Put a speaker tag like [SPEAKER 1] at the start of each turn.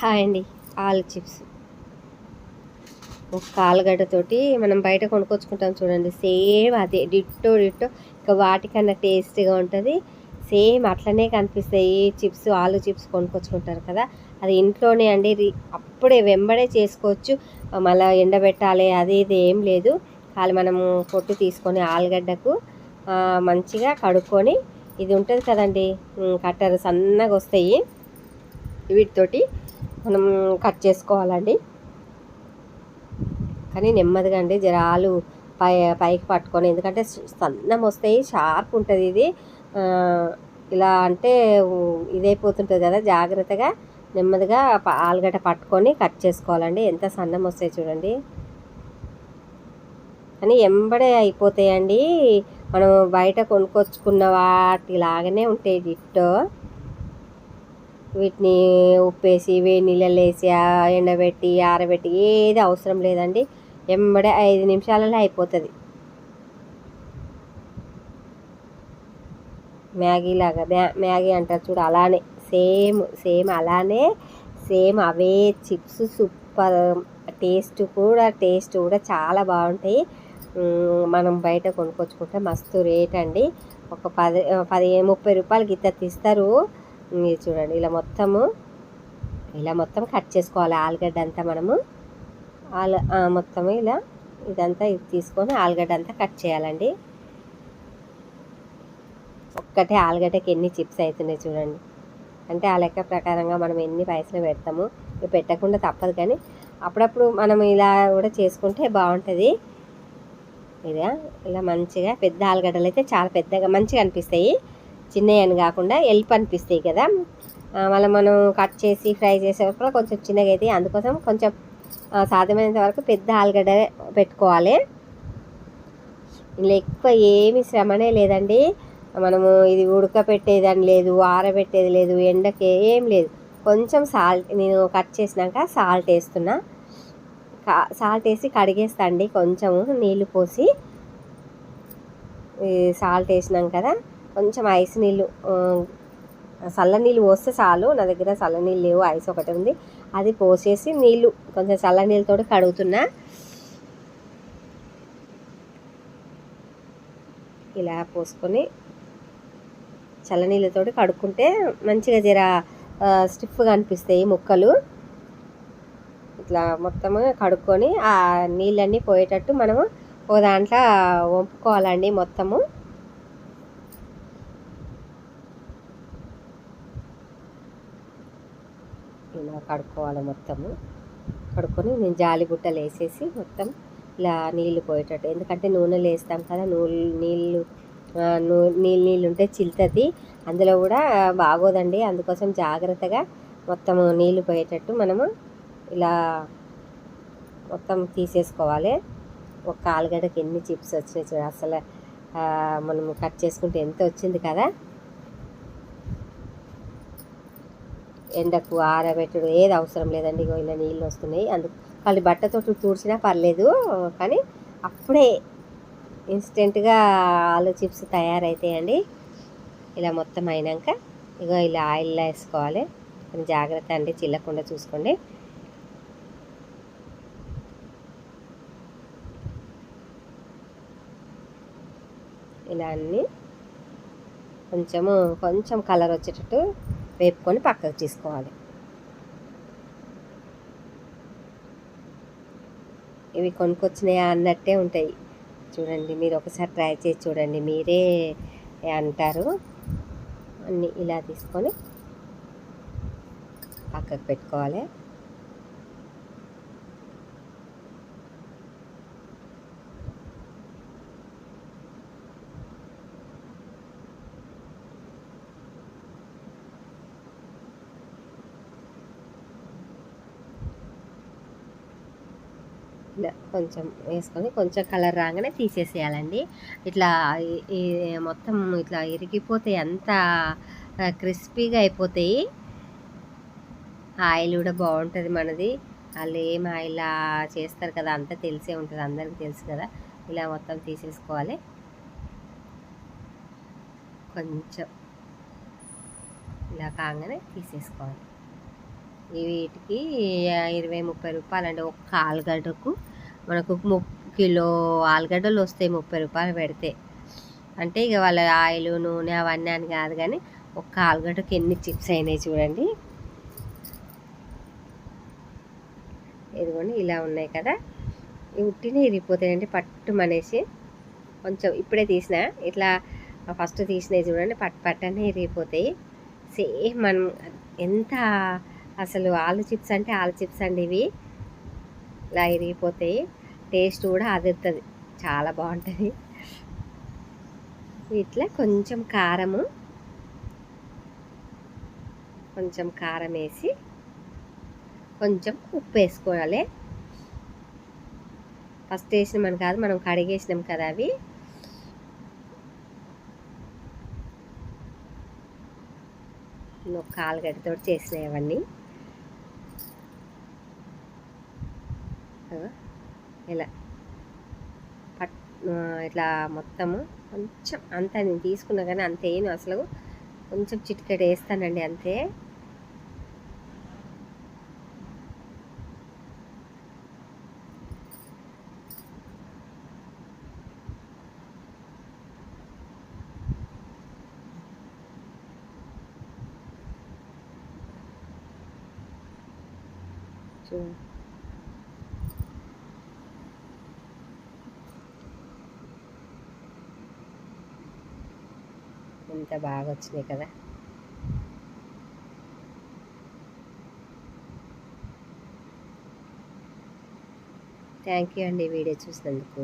[SPEAKER 1] Hi అండి. ఆలు chips ఒక ఆలుగడ్డతోటి మనం బయట కొనుక్కొచ్చుకుంటాం చూడండి, సేమ్ అదే డిట్టో డిట్టో. ఇంకా వాటికన్నా టేస్టీగా ఉంటుంది. సేమ్ అట్లనే కనిపిస్తాయి చిప్స్. ఆలు చిప్స్ కొనుక్కొచ్చుకుంటారు కదా, అది ఇంట్లోనే అండి. అప్పుడే వెంబడే చేసుకోవచ్చు. మళ్ళీ ఎండబెట్టాలి అది ఇది ఏం లేదు. ఖాళీ మనము పొట్టు తీసుకొని ఆలుగడ్డకు మంచిగా కడుక్కొని, ఇది ఉంటుంది కదండి కట్టర్, సన్నగా వస్తాయి, వీటితోటి మనం కట్ చేసుకోవాలండి. కానీ నెమ్మదిగా అండి, జరాలు పైకి పట్టుకొని, ఎందుకంటే సన్నం వస్తాయి, షార్ప్ ఉంటుంది ఇది. ఇలా అంటే ఇదైపోతుంటుంది కదా, జాగ్రత్తగా నెమ్మదిగా ఆలుగడ్డ పట్టుకొని కట్ చేసుకోవాలండి. ఎంత సన్నం వస్తాయి చూడండి. కానీ ఎంబడే అయిపోతాయండి. మనం బయట కొనుక్కొచ్చుకున్న వాటిలాగానే ఉంటాయి డిట్టో. వీటిని ఉప్పేసి వేడి నీళ్ళలో వేసి ఎండబెట్టి ఆరబెట్టి ఏది అవసరం లేదండి. ఎంబడే 5 నిమిషాలలో అయిపోతుంది. మ్యాగీ లాగా, మ్యాగీ అంటారు చూడు, అలానే సేమ్ సేమ్ అలానే సేమ్ అవే చిప్స్. సూపర్ టేస్ట్ కూడా చాలా బాగుంటాయి. మనం బయట కొనుక్కొచ్చుకుంటే మస్తు రేట్ అండి. ఒక 30 రూపాయలకి ఇంత తీస్తారు. చూడండి, ఇలా మొత్తం కట్ చేసుకోవాలి ఆలుగడ్డ అంతా. మనము మొత్తం ఇదంతా ఇది తీసుకొని ఆలుగడ్డ అంతా కట్ చేయాలండి. ఒక్కటే ఆలుగడ్డకి ఎన్ని చిప్స్ అవుతున్నాయి చూడండి. అంటే ఆ లెక్క ప్రకారంగా మనం ఎన్ని పైసలు పెడతాము. ఇవి పెట్టకుండా తప్పదు, కానీ అప్పుడప్పుడు మనం ఇలా కూడా చేసుకుంటే బాగుంటుంది. ఇలా మంచిగా పెద్ద ఆలుగడ్డలు అయితే చాలా పెద్దగా మంచిగా అనిపిస్తాయి. చిన్నవి అని కాకుండా ఎల్పు అనిపిస్తాయి కదా. మళ్ళీ మనం కట్ చేసి ఫ్రై చేసే వరకు కొంచెం చిన్నగా అవుతాయి. అందుకోసం కొంచెం సాధ్యమైనంత వరకు పెద్ద ఆలుగడ్డ పెట్టుకోవాలి. ఇలా ఎక్కువ ఏమి శ్రమనే లేదండి. మనము ఇది ఉడకపెట్టేదని లేదు, ఆరబెట్టేది లేదు, ఎండకి ఏం లేదు. కొంచెం సాల్ట్, నేను కట్ చేసినాక సాల్ట్ వేస్తున్నా. సాల్ట్ వేసి కడిగేస్తా అండి. కొంచెము నీళ్ళు పోసి సాల్ట్ వేసినాం కదా, కొంచెం ఐస్ నీళ్ళు, చల్ల నీళ్ళు పోస్తే చాలు. నా దగ్గర చల్ల నీళ్ళు లేవు, ఐస్ ఒకటి ఉంది. అది పోసేసి నీళ్ళు కొంచెం చల్ల నీళ్ళతో కడుగుతున్నా. ఇలా పోసుకొని చల్లనీళ్ళతో కడుక్కుంటే మంచిగా జర స్టిఫ్గా అనిపిస్తాయి ముక్కలు. ఇట్లా మొత్తము కడుక్కొని ఆ నీళ్ళన్నీ పోయేటట్టు మనము ఒక దాంట్లో వంపుకోవాలండి. మొత్తము ఇలా కడుక్కోవాలి. మొత్తము కడుక్కొని నేను జాలి బుట్టలు వేసేసి మొత్తం ఇలా నీళ్ళు పోయేటట్టు, ఎందుకంటే నూనెలు వేస్తాం కదా, నీళ్ళు ఉంటే చిల్లుతుంది, అందులో కూడా బాగోదండి. అందుకోసం జాగ్రత్తగా మొత్తము నీళ్ళు పోయేటట్టు మనము ఇలా మొత్తం తీసేసుకోవాలి. ఒక ఆలుగడ్డకి ఎన్ని చిప్స్ వచ్చినాయి చూడ, అసలు మనం కట్ చేసుకుంటే ఎంత వచ్చింది కదా. ఎండకు ఆరబెట్టడు ఏది అవసరం లేదండి. ఇలా నీళ్ళు వస్తున్నాయి, అందుకు వాళ్ళు బట్టతో తుడిచినా పర్లేదు. కానీ అప్పుడే ఇన్స్టెంట్గా ఆలు చిప్స్ తయారైతాయండి. ఇలా మొత్తం అయినాక ఇలా ఆయిల్లో వేసుకోవాలి. కొంచెం జాగ్రత్త అండి, చిల్లకుండా చూసుకోండి. ఇలా అన్నీ కొంచెం కలర్ వచ్చేటట్టు వేపుకొని పక్కకు తీసుకోవాలి. ఇవి కొనుక్కొచ్చినాయా అన్నట్టే ఉంటాయి చూడండి. మీరు ఒకసారి ట్రై చేసి చూడండి, మీరే అంటారు. అన్నీ ఇలా తీసుకొని పక్కకు పెట్టుకోవాలి. ఇలా కొంచెం వేసుకొని కొంచెం కలర్ రాగానే తీసేసేయాలండి. ఇట్లా మొత్తం ఇట్లా ఇరిగిపోతాయి, అంతా క్రిస్పీగా అయిపోతాయి. ఆయిల్ కూడా బాగుంటుంది మనది. వాళ్ళు ఏం ఆయిల్ చేస్తారు కదా, అంతా తెలిసే ఉంటుంది, అందరికీ తెలుసు కదా. ఇలా మొత్తం తీసేసుకోవాలి. కొంచెం ఇలా కాగానే తీసేసుకోవాలి. వీటికి 20-30 రూపాయలండి. ఒక్క ఆలుగడ్డకు మనకు కిలో ఆలుగడ్డలు వస్తాయి 30 రూపాయలు పెడితే. అంటే ఇక వాళ్ళ ఆయిల్ నూనె అవన్నీ అని కాదు, కానీ ఒక్క ఆలుగడ్డకి ఎన్ని చిప్స్ అయినాయి చూడండి. ఇదిగోండి ఇలా ఉన్నాయి కదా, ఇవి ఉట్టినే ఇరిగిపోతాయండి పట్టుమనేసి. కొంచెం ఇప్పుడే తీసిన ఇట్లా ఫస్ట్ తీసినవి చూడండి పట్టనే ఇరిగిపోతాయి. సేమ్ మనం ఎంత అసలు ఆలు చిప్స్ అంటే ఆలు చిప్స్ అండి ఇవి. ఇలా ఇరిగిపోతాయి, టేస్ట్ కూడా అదురుతుంది, చాలా బాగుంటుంది. ఇట్లా కొంచెం కారం వేసి కొంచెం ఉప్పు వేసుకోవాలి. ఫస్ట్ వేసినామని కాదు, మనం కడిగేసినాం కదా అవి. ఒక ఆలుగడ్డతో చేసినాయి అవన్నీ. ఇలా ఇట్లా మొత్తము కొంచెం అంత నేను తీసుకున్నా కానీ అంత వేయను అసలు, కొంచెం చిటికెడు వేస్తానండి అంతే. ఎంత బాగా వచ్చినాయి కదా. థ్యాంక్ యూ అండి వీడియో చూసినందుకు.